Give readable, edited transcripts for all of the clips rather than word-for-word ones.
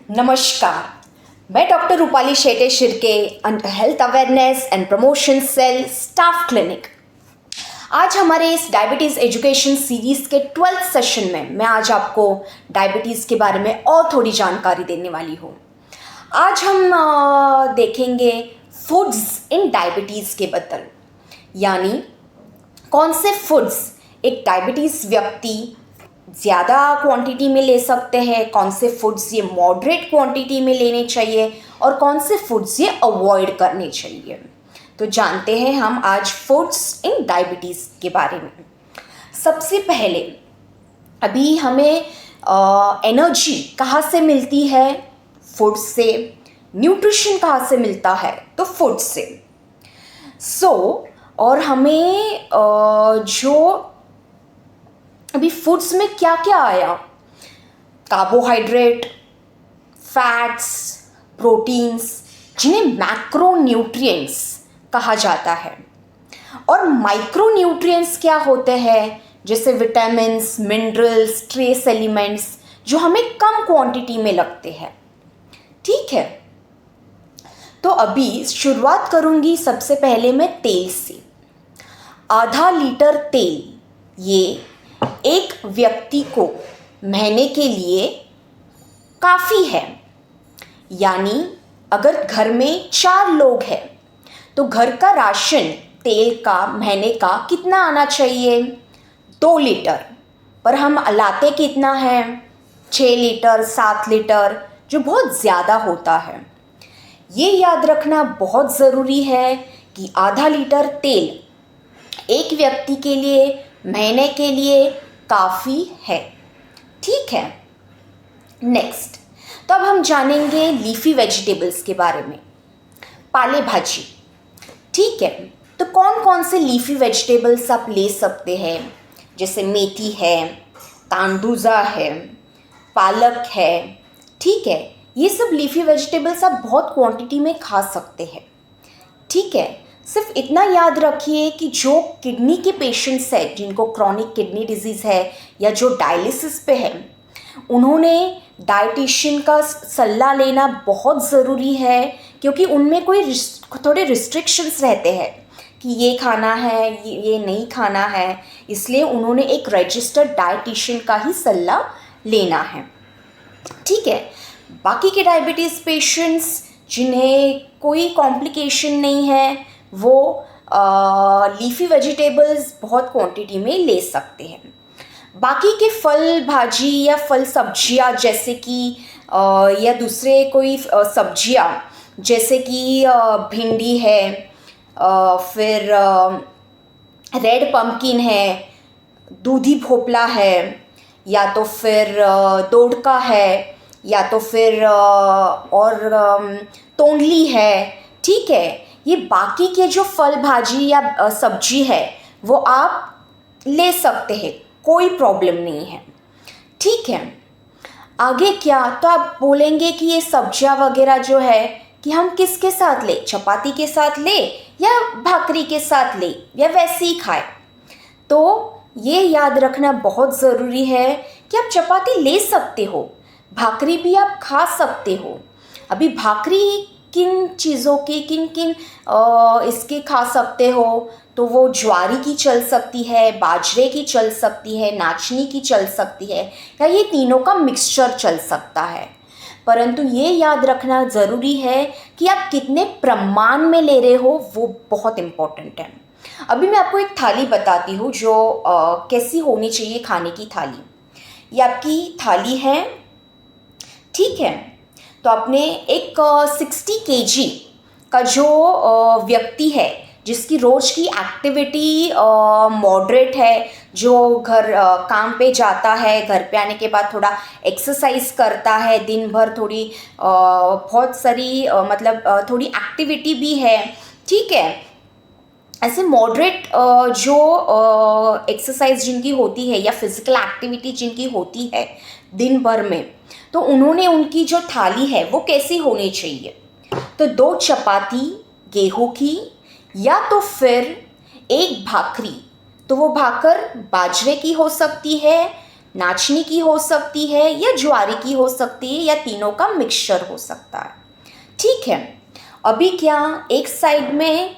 नमस्कार। मैं doctor Rupali Shete Shirke, under health awareness and promotion cell staff clinic. आज हमारे इस डायबिटीज़ एजुकेशन सीरीज़ के 12th सेशन में मैं आज आपको डायबिटीज़ के बारे में और थोड़ी जानकारी देने वाली हूँ। आज हम देखेंगे फूड्स इन डायबिटीज़ के बदल, यानी कौन से फूड्स एक डायबिटीज़ व्यक्ति ज़्यादा क्वांटिटी में ले सकते हैं, कौन से फूड्स ये मॉडरेट क्वांटिटी में लेने चाहिए और कौन से फूड्स ये अवॉइड करने चाहिए। तो जानते हैं हम आज फूड्स इन डायबिटीज़ के बारे में। सबसे पहले अभी हमें एनर्जी कहाँ से मिलती है? फूड से। न्यूट्रिशन कहाँ से मिलता है? तो फूड से। और हमें जो अभी फूड्स में क्या क्या आया? कार्बोहाइड्रेट, फैट्स, प्रोटीन्स, जिन्हें मैक्रोन्यूट्रिएंट्स कहा जाता है, और माइक्रोन्यूट्रिएंट्स क्या होते हैं? जैसे विटामिन्स, मिनरल्स, ट्रेस एलिमेंट्स जो हमें कम क्वांटिटी में लगते हैं। ठीक है, तो अभी शुरुआत करूंगी सबसे पहले मैं तेल से। आधा लीटर तेल ये एक व्यक्ति को महीने के लिए काफ़ी है। यानी अगर घर में 4 लोग हैं तो घर का राशन तेल का महीने का कितना आना चाहिए? 2 लीटर। पर हम लाते कितना है? 6 लीटर, 7 लीटर, जो बहुत ज़्यादा होता है। ये याद रखना बहुत ज़रूरी है कि आधा लीटर तेल एक व्यक्ति के लिए महीने के लिए काफ़ी है। ठीक है, नेक्स्ट। तो अब हम जानेंगे लीफी वेजिटेबल्स के बारे में, पाले भाजी। ठीक है, तो कौन कौन से लीफी वेजिटेबल्स आप ले सकते हैं? जैसे मेथी है, तांदुजा है, पालक है। ठीक है, ये सब लीफी वेजिटेबल्स आप बहुत क्वांटिटी में खा सकते हैं। ठीक है, सिर्फ इतना याद रखिए कि जो किडनी के पेशेंट्स हैं, जिनको क्रॉनिक किडनी डिजीज़ है या जो डायलिसिस पे है, उन्होंने डाइटिशियन का सलाह लेना बहुत ज़रूरी है, क्योंकि उनमें थोड़े रिस्ट्रिक्शंस रहते हैं कि ये खाना है, ये नहीं खाना है। इसलिए उन्होंने एक रजिस्टर्ड डाइटिशियन का ही सलाह लेना है। ठीक है, बाकी के डायबिटीज़ पेशेंट्स जिन्हें कोई कॉम्प्लिकेशन नहीं है, वो लीफी वेजिटेबल्स बहुत क्वांटिटी में ले सकते हैं। बाकी के फल भाजी या फल सब्जियां जैसे कि या दूसरे कोई सब्जियां जैसे कि भिंडी है, फिर रेड पम्पकिन है, दूधी भोपला है, या तो फिर दोड़का है, या तो फिर और तोंडली है। ठीक है, ये बाकी के जो फल भाजी या सब्जी है वो आप ले सकते हैं, कोई प्रॉब्लम नहीं है। ठीक है, आगे क्या? तो आप बोलेंगे कि ये सब्जियां वगैरह जो है कि हम किसके साथ ले? चपाती के साथ ले या भाकरी के साथ ले या वैसे ही खाए? तो ये याद रखना बहुत ज़रूरी है कि आप चपाती ले सकते हो, भाकरी भी आप खा सकते हो। अभी भाकरी किन चीज़ों की किन किन इसके खा सकते हो? तो वो ज्वारी की चल सकती है, बाजरे की चल सकती है, नाचनी की चल सकती है, या ये तीनों का मिक्सचर चल सकता है। परंतु ये याद रखना ज़रूरी है कि आप कितने प्रमाण में ले रहे हो, वो बहुत इम्पोर्टेंट है। अभी मैं आपको एक थाली बताती हूँ जो कैसी होनी चाहिए खाने की थाली। ये आपकी थाली है। ठीक है, तो आपने एक 60 kg का जो व्यक्ति है जिसकी रोज़ की एक्टिविटी मॉडरेट है, जो घर काम पे जाता है, घर पे आने के बाद थोड़ा एक्सरसाइज करता है, दिन भर थोड़ी बहुत सारी थोड़ी एक्टिविटी भी है। ठीक है, ऐसे मॉडरेट जो एक्सरसाइज जिनकी होती है या फिजिकल एक्टिविटी जिनकी होती है दिन भर में, तो उन्होंने उनकी जो थाली है वो कैसी होनी चाहिए? तो 2 चपाती गेहूं की, या तो फिर 1 भाकरी। तो वो भाकर बाजरे की हो सकती है, नाचनी की हो सकती है या ज्वारी की हो सकती है या तीनों का मिक्सचर हो सकता है। ठीक है, अभी क्या एक साइड में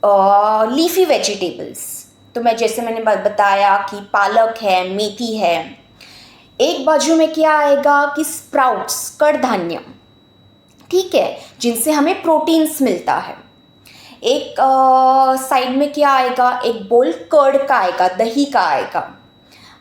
लीफी वेजिटेबल्स, तो मैं जैसे मैंने बताया कि पालक है, मेथी है। एक बाजू में क्या आएगा कि स्प्राउट्स, कड़धान्य, ठीक है, जिनसे हमें प्रोटीन्स मिलता है। एक साइड में क्या आएगा, एक बोल कर्ड का आएगा, दही का आएगा।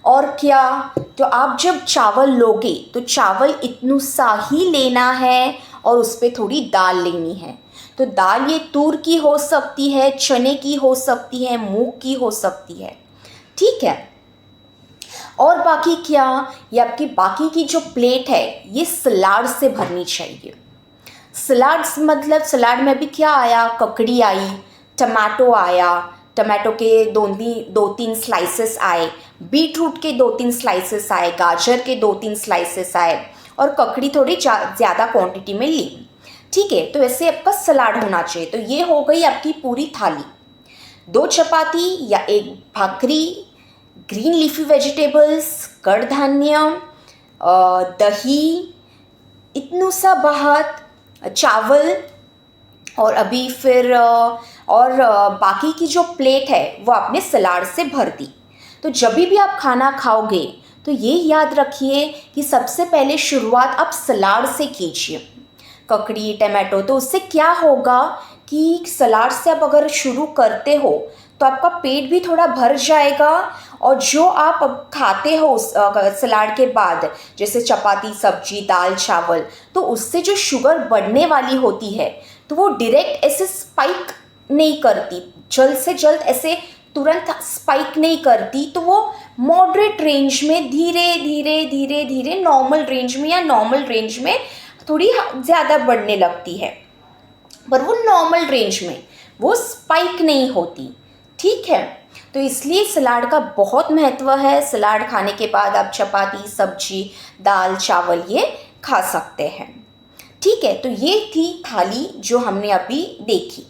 और क्या, तो आप जब चावल लोगे तो चावल इतनू सा ही लेना है और उस पर थोड़ी दाल लेनी है। तो दाल ये तूर की हो सकती है, चने की हो सकती है, मूंग की हो सकती है। ठीक है, और बाकी क्या, ये आपकी बाकी की जो प्लेट है ये सलाद से भरनी चाहिए। सलाड्स मतलब सलाड में भी क्या आया, ककड़ी आई, टमाटो आया, टमाटो के दो तीन स्लाइसेस आए, बीट रूट के 2-3 स्लाइसेस आए, गाजर के 2-3 स्लाइसेस आए और ककड़ी थोड़ी ज़्यादा क्वांटिटी में ली। ठीक है, तो ऐसे आपका सलाड होना चाहिए। तो ये हो गई आपकी पूरी थाली। 2 चपाती या 1 भाकरी, ग्रीन लीफी वेजिटेबल्स, कड़धान्य, दही, इतनू सा बहुत चावल, और अभी फिर बाकी की जो प्लेट है वो आपने सलाद से भर दी। तो जब भी आप खाना खाओगे तो ये याद रखिए कि सबसे पहले शुरुआत आप सलाद से कीजिए, ककड़ी, टमाटो। तो उससे क्या होगा कि सलाद से आप अगर शुरू करते हो तो आपका पेट भी थोड़ा भर जाएगा, और जो आप अब खाते हो उस सलाद के बाद, जैसे चपाती, सब्जी, दाल, चावल, तो उससे जो शुगर बढ़ने वाली होती है तो वो डायरेक्ट ऐसे स्पाइक नहीं करती, जल्द से जल्द ऐसे तुरंत स्पाइक नहीं करती। तो वो मॉडरेट रेंज में धीरे धीरे धीरे धीरे नॉर्मल रेंज में या नॉर्मल रेंज में थोड़ी ज़्यादा बढ़ने लगती है, पर वो नॉर्मल रेंज में वो स्पाइक नहीं होती। ठीक है, तो इसलिए सलाद का बहुत महत्व है। सलाद खाने के बाद आप चपाती, सब्जी, दाल, चावल ये खा सकते हैं। ठीक है, तो ये थी थाली जो हमने अभी देखी।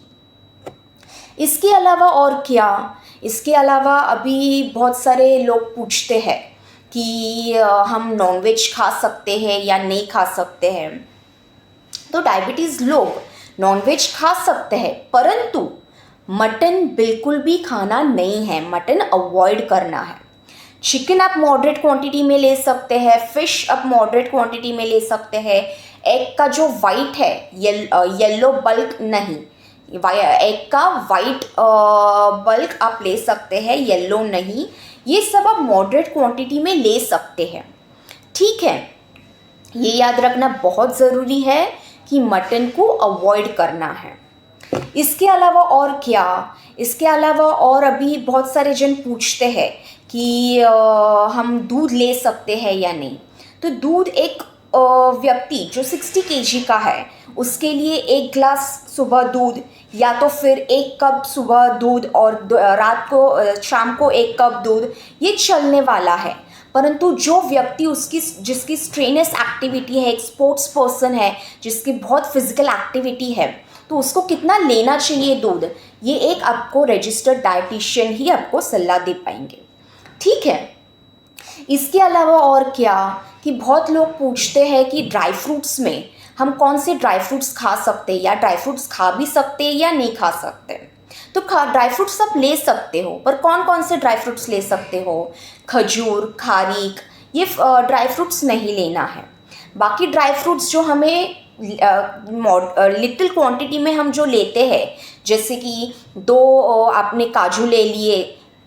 इसके अलावा और क्या, इसके अलावा अभी बहुत सारे लोग पूछते हैं कि हम नॉनवेज खा सकते हैं या नहीं खा सकते हैं। तो डायबिटीज़ लोग नॉनवेज खा सकते हैं, परंतु मटन बिल्कुल भी खाना नहीं है, मटन अवॉइड करना है। चिकन आप मॉडरेट क्वांटिटी में ले सकते हैं, फिश आप मॉडरेट क्वांटिटी में ले सकते हैं। एग का जो वाइट है, येलो बल्क नहीं, एग का वाइट बल्क आप ले सकते हैं, येलो नहीं। ये सब आप मॉडरेट क्वांटिटी में ले सकते हैं। ठीक है, ये याद रखना बहुत ज़रूरी है कि मटन को अवॉइड करना है। इसके अलावा और क्या, इसके अलावा और अभी बहुत सारे जन पूछते हैं कि हम दूध ले सकते हैं या नहीं। तो दूध एक व्यक्ति जो 60 kg का है उसके लिए 1 ग्लास सुबह दूध, या तो फिर 1 कप सुबह दूध और रात को शाम को 1 कप दूध, ये चलने वाला है। परंतु जो व्यक्ति जिसकी स्ट्रेनस एक्टिविटी है, एक स्पोर्ट्स पर्सन है, जिसकी बहुत फिजिकल एक्टिविटी है, तो उसको कितना लेना चाहिए दूध, ये एक आपको रजिस्टर्ड डाइटिशियन ही आपको सलाह दे पाएंगे। ठीक है, इसके अलावा और क्या कि बहुत लोग पूछते हैं कि ड्राई फ्रूट्स में हम कौन से ड्राई फ्रूट्स खा सकते हैं, या ड्राई फ्रूट्स खा भी सकते हैं या नहीं खा सकते। तो ड्राई फ्रूट्स आप ले सकते हो, पर कौन कौन से ड्राई फ्रूट्स ले सकते हो, खजूर, खारीक, ये ड्राई फ्रूट्स नहीं लेना है। बाकी ड्राई फ्रूट्स जो हमें लिटिल क्वांटिटी में हम जो लेते हैं, जैसे कि 2 आपने काजू ले लिए,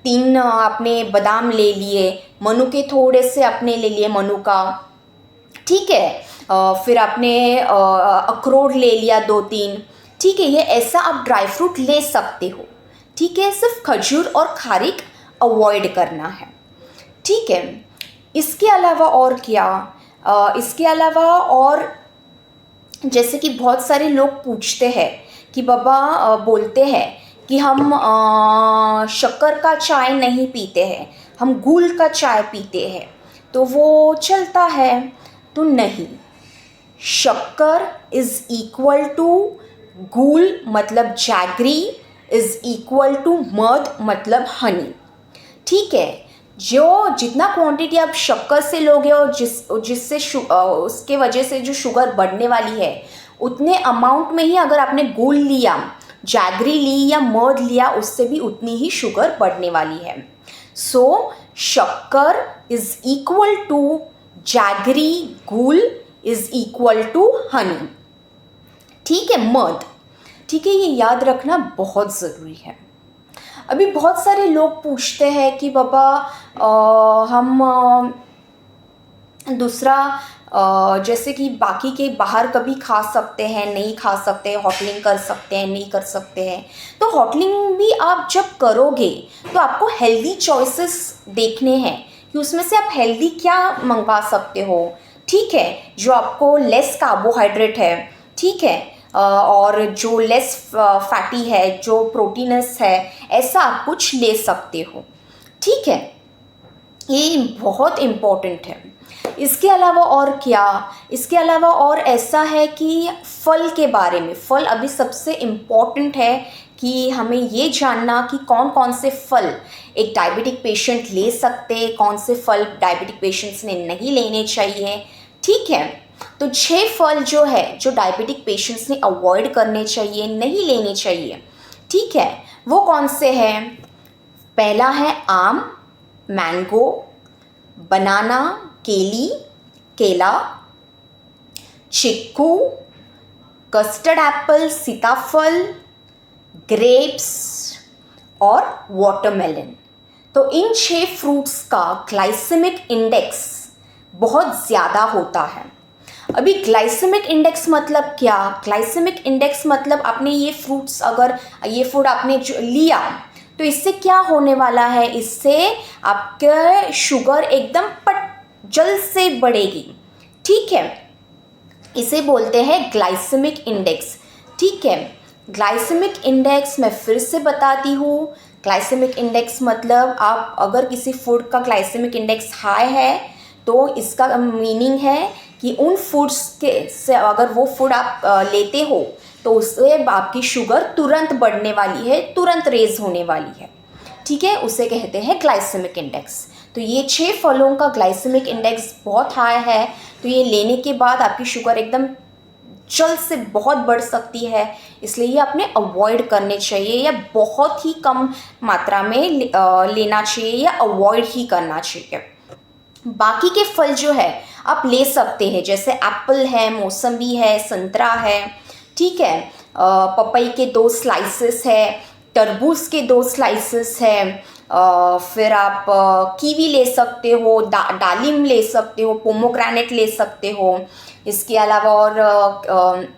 3 आपने बादाम ले लिए, मनु के थोड़े से आपने ले लिए मनु का। ठीक है, फिर आपने अखरोट ले लिया 2-3। ठीक है, ये ऐसा आप ड्राई फ्रूट ले सकते हो। ठीक है, सिर्फ खजूर और खारीक अवॉइड करना है। ठीक है, इसके अलावा और क्या, इसके अलावा और जैसे कि बहुत सारे लोग पूछते हैं कि बाबा बोलते हैं कि हम शक्कर का चाय नहीं पीते हैं, हम गुड़ का चाय पीते हैं, तो वो चलता है? तो नहीं, शक्कर इज़ इक्वल टू गुड़ मतलब जैगरी इज़ इक्वल टू मध मतलब हनी। ठीक है, जो जितना क्वांटिटी आप शक्कर से लोगे और जिससे उसके वजह से जो शुगर बढ़ने वाली है, उतने अमाउंट में ही अगर आपने गुड़ लिया, जैगरी ली या मध लिया, उससे भी उतनी ही शुगर बढ़ने वाली है। सो शक्कर इज इक्वल टू जैगरी, गुड़ इज इक्वल टू हनी। ठीक है, मध। ठीक है, ये याद रखना बहुत ज़रूरी है। अभी बहुत सारे लोग पूछते हैं कि बाबा हम दूसरा जैसे कि बाकी के बाहर कभी खा सकते हैं, नहीं खा सकते, होटलिंग कर सकते हैं, नहीं कर सकते हैं। तो होटलिंग भी आप जब करोगे तो आपको हेल्दी चॉइसेस देखने हैं कि उसमें से आप हेल्दी क्या मंगवा सकते हो। ठीक है, जो आपको लेस कार्बोहाइड्रेट है, ठीक है, और जो लेस फैटी है, जो प्रोटीनस है, ऐसा आप कुछ ले सकते हो। ठीक है, ये बहुत इम्पोर्टेंट है। इसके अलावा और क्या, इसके अलावा और ऐसा है कि फल के बारे में, फल अभी सबसे इम्पोर्टेंट है कि हमें ये जानना कि कौन कौन से फल एक डायबिटिक पेशेंट ले सकते, कौन से फल डायबिटिक पेशेंट्स ने नहीं लेने चाहिए। ठीक है, तो 6 फल जो है जो डायबिटिक पेशेंट्स ने अवॉइड करने चाहिए, नहीं लेने चाहिए। ठीक है, वो कौन से हैं? पहला है आम, मैंगो, बनाना, केला, चिक्कू, कस्टर्ड एप्पल, सीताफल, ग्रेप्स और वाटरमेलन। तो इन 6 फ्रूट्स का ग्लाइसेमिक इंडेक्स बहुत ज़्यादा होता है। अभी ग्लाइसेमिक इंडेक्स मतलब क्या? ग्लाइसेमिक इंडेक्स मतलब आपने ये फ्रूट्स, अगर ये फूड आपने जो लिया तो इससे क्या होने वाला है? इससे आपका शुगर एकदम जल्द से बढ़ेगी। ठीक है, इसे बोलते हैं ग्लाइसेमिक इंडेक्स। ठीक है, ग्लाइसेमिक इंडेक्स मैं फिर से बताती हूँ। ग्लाइसेमिक इंडेक्स मतलब आप अगर किसी फूड का ग्लाइसेमिक इंडेक्स हाई है तो इसका मीनिंग है कि उन फूड्स के से अगर वो फूड आप लेते हो तो उससे आपकी शुगर तुरंत बढ़ने वाली है, तुरंत रेज होने वाली है। ठीक है, उसे कहते हैं ग्लाइसेमिक इंडेक्स। तो ये 6 फलों का ग्लाइसेमिक इंडेक्स बहुत हाई है, तो ये लेने के बाद आपकी शुगर एकदम जल्द से बहुत बढ़ सकती है, इसलिए ये आपने अवॉइड करने चाहिए या बहुत ही कम मात्रा में लेना चाहिए या अवॉइड ही करना चाहिए। बाकी के फल जो है आप ले सकते हैं, जैसे एप्पल है, मौसम्बी है, संतरा है। ठीक है, पपई के 2 स्लाइसेस है, तरबूज के 2 स्लाइसेस है, फिर आप कीवी ले सकते हो, डालिम ले सकते हो, पोमोग्रेनेट ले सकते हो। इसके अलावा और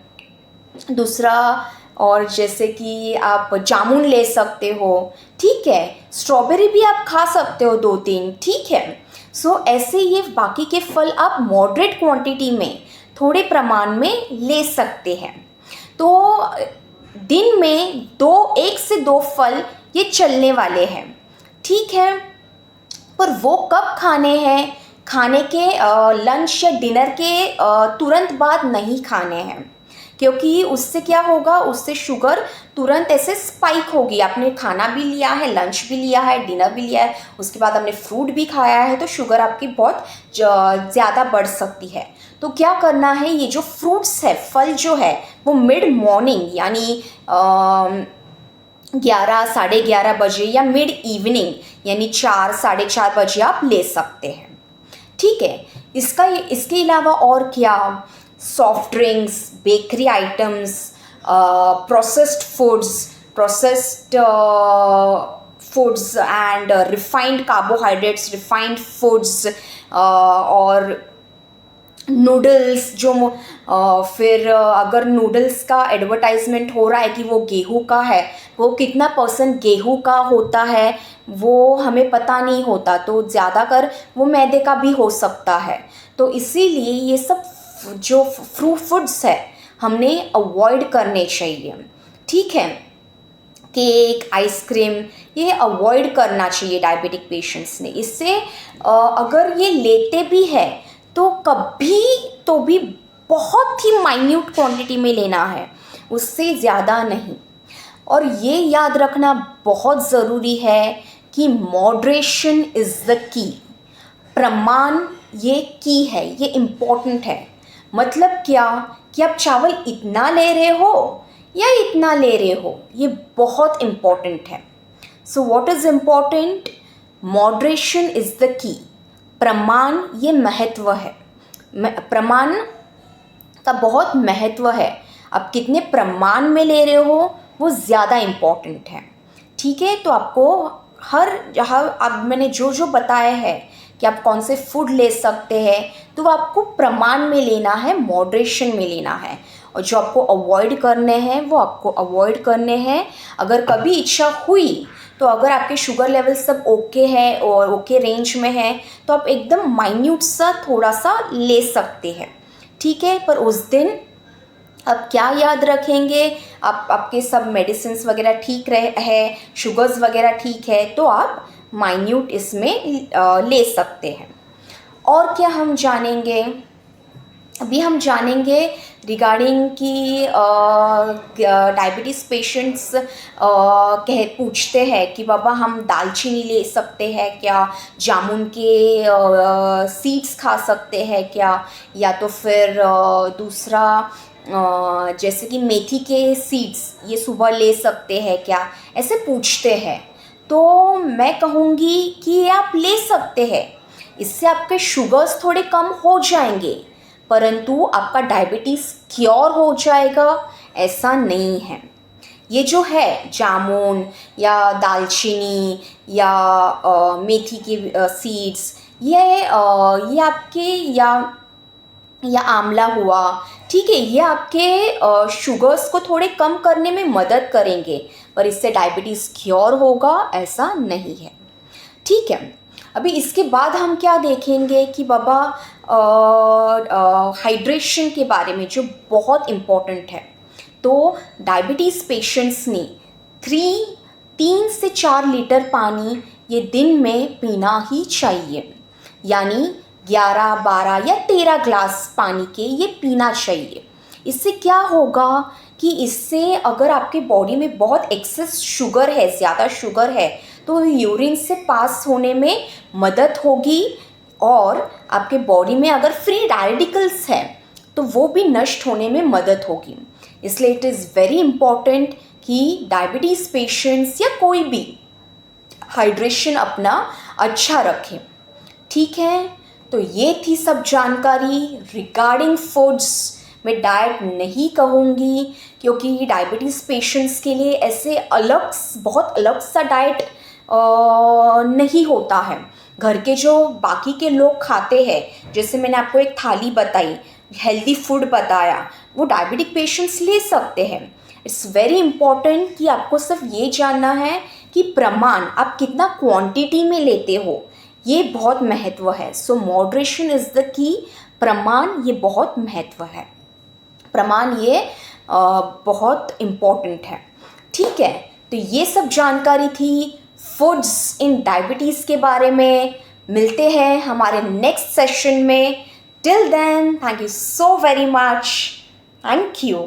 दूसरा और जैसे कि आप जामुन ले सकते हो। ठीक है, स्ट्रॉबेरी भी आप खा सकते हो 2-3। ठीक है, सो ऐसे ये बाकी के फल आप मॉडरेट क्वांटिटी में, थोड़े प्रमाण में ले सकते हैं। तो दिन में 1 से 2 फल ये चलने वाले हैं। ठीक है, पर वो कब खाने हैं? खाने के लंच या डिनर के तुरंत बाद नहीं खाने हैं, क्योंकि उससे क्या होगा, उससे शुगर तुरंत ऐसे स्पाइक होगी। आपने खाना भी लिया है, लंच भी लिया है, डिनर भी लिया है, उसके बाद आपने फ्रूट भी खाया है, तो शुगर आपकी बहुत ज़्यादा बढ़ सकती है। तो क्या करना है, ये जो फ्रूट्स है, फल जो है, वो मिड मॉर्निंग यानी 11, साढ़े 11 बजे या मिड इवनिंग यानी 4, साढ़े 4 बजे आप ले सकते हैं। ठीक है, इसके अलावा और क्या? Soft drinks, bakery items, processed foods and refined carbohydrates, refined foods और नूडल्स फिर अगर नूडल्स का एडवर्टाइजमेंट हो रहा है कि वो गेहूं का है, वो कितना % गेहूं का होता है वो हमें पता नहीं होता, तो ज़्यादातर वो मैदे का भी हो सकता है। तो इसीलिए ये सब जो फूड्स है हमने अवॉइड करने चाहिए। ठीक है, केक, आइसक्रीम ये अवॉइड करना चाहिए डायबिटिक पेशेंट्स ने। इससे अगर ये लेते भी है तो कभी तो भी बहुत ही माइन्यूट क्वांटिटी में लेना है, उससे ज़्यादा नहीं। और ये याद रखना बहुत ज़रूरी है कि मॉडरेशन इज़ द की। प्रमाण ये की है, ये इम्पॉर्टेंट है। मतलब क्या कि आप चावल इतना ले रहे हो या इतना ले रहे हो, ये बहुत इम्पॉर्टेंट है। So what is important? Moderation is the key. प्रमाण ये महत्व है, प्रमाण का बहुत महत्व है। आप कितने प्रमाण में ले रहे हो वो ज़्यादा इम्पॉर्टेंट है। ठीक है, तो आपको हर जहाँ अब मैंने जो जो बताया है कि आप कौन से फूड ले सकते हैं, तो वो आपको प्रमाण में लेना है, मॉडरेशन में लेना है। और जो आपको अवॉइड करने हैं वो आपको अवॉइड करने हैं। अगर कभी इच्छा हुई तो अगर आपके शुगर लेवल सब ओके है और ओके रेंज में है तो आप एकदम माइन्यूट सा थोड़ा सा ले सकते हैं। ठीक है, पर उस दिन अब क्या याद रखेंगे, आपके सब मेडिसिन्स वगैरह ठीक है, शुगर्स वगैरह ठीक है, तो आप माइन्यूट इसमें ले सकते हैं। और क्या हम जानेंगे? अभी हम जानेंगे रिगार्डिंग कि डायबिटीज़ पेशेंट्स पूछते हैं कि बाबा हम दालचीनी ले सकते हैं क्या, जामुन के सीड्स खा सकते हैं क्या, या तो फिर दूसरा जैसे कि मेथी के सीड्स ये सुबह ले सकते हैं क्या, ऐसे पूछते हैं। तो मैं कहूँगी कि ये आप ले सकते हैं, इससे आपके शुगर्स थोड़े कम हो जाएंगे, परंतु आपका डायबिटीज़ क्योर हो जाएगा ऐसा नहीं है। ये जो है जामुन या दालचीनी या मेथी के सीड्स, ये आपके या आंवला हुआ, ठीक है, ये आपके शुगर्स को थोड़े कम करने में मदद करेंगे, पर इससे डायबिटीज़ क्योर होगा ऐसा नहीं है। ठीक है, अभी इसके बाद हम क्या देखेंगे कि बाबा हाइड्रेशन के बारे में, जो बहुत इम्पोर्टेंट है। तो डायबिटीज़ पेशेंट्स ने 3 से 4 लीटर पानी ये दिन में पीना ही चाहिए, यानी 11, 12 या 13 ग्लास पानी के ये पीना चाहिए। इससे क्या होगा कि इससे अगर आपके बॉडी में बहुत एक्सेस शुगर है, ज़्यादा शुगर है, तो यूरिन से पास होने में मदद होगी, और आपके बॉडी में अगर फ्री रेडिकल्स हैं तो वो भी नष्ट होने में मदद होगी। इसलिए इट इज़ वेरी इम्पॉर्टेंट कि डायबिटीज़ पेशेंट्स या कोई भी हाइड्रेशन अपना अच्छा रखें। ठीक है, तो ये थी सब जानकारी रिगार्डिंग फूड्स। मैं डाइट नहीं कहूँगी क्योंकि डायबिटीज़ पेशेंट्स के लिए ऐसे बहुत अलग सा डाइट नहीं होता है। घर के जो बाकी के लोग खाते हैं, जैसे मैंने आपको एक थाली बताई, हेल्दी फूड बताया, वो डायबिटिक पेशेंट्स ले सकते हैं। इट्स वेरी इम्पॉर्टेंट कि आपको सिर्फ ये जानना है कि प्रमाण आप कितना क्वांटिटी में लेते हो, ये बहुत महत्व है। सो मॉडरेशन इज़ द की। प्रमाण ये बहुत महत्व है, प्रमाण ये बहुत इम्पॉर्टेंट है। ठीक है, तो ये सब जानकारी थी फूड्स इन डायबिटीज़ के बारे में। मिलते हैं हमारे नेक्स्ट सेशन में। Till then, thank you so very much. Thank you.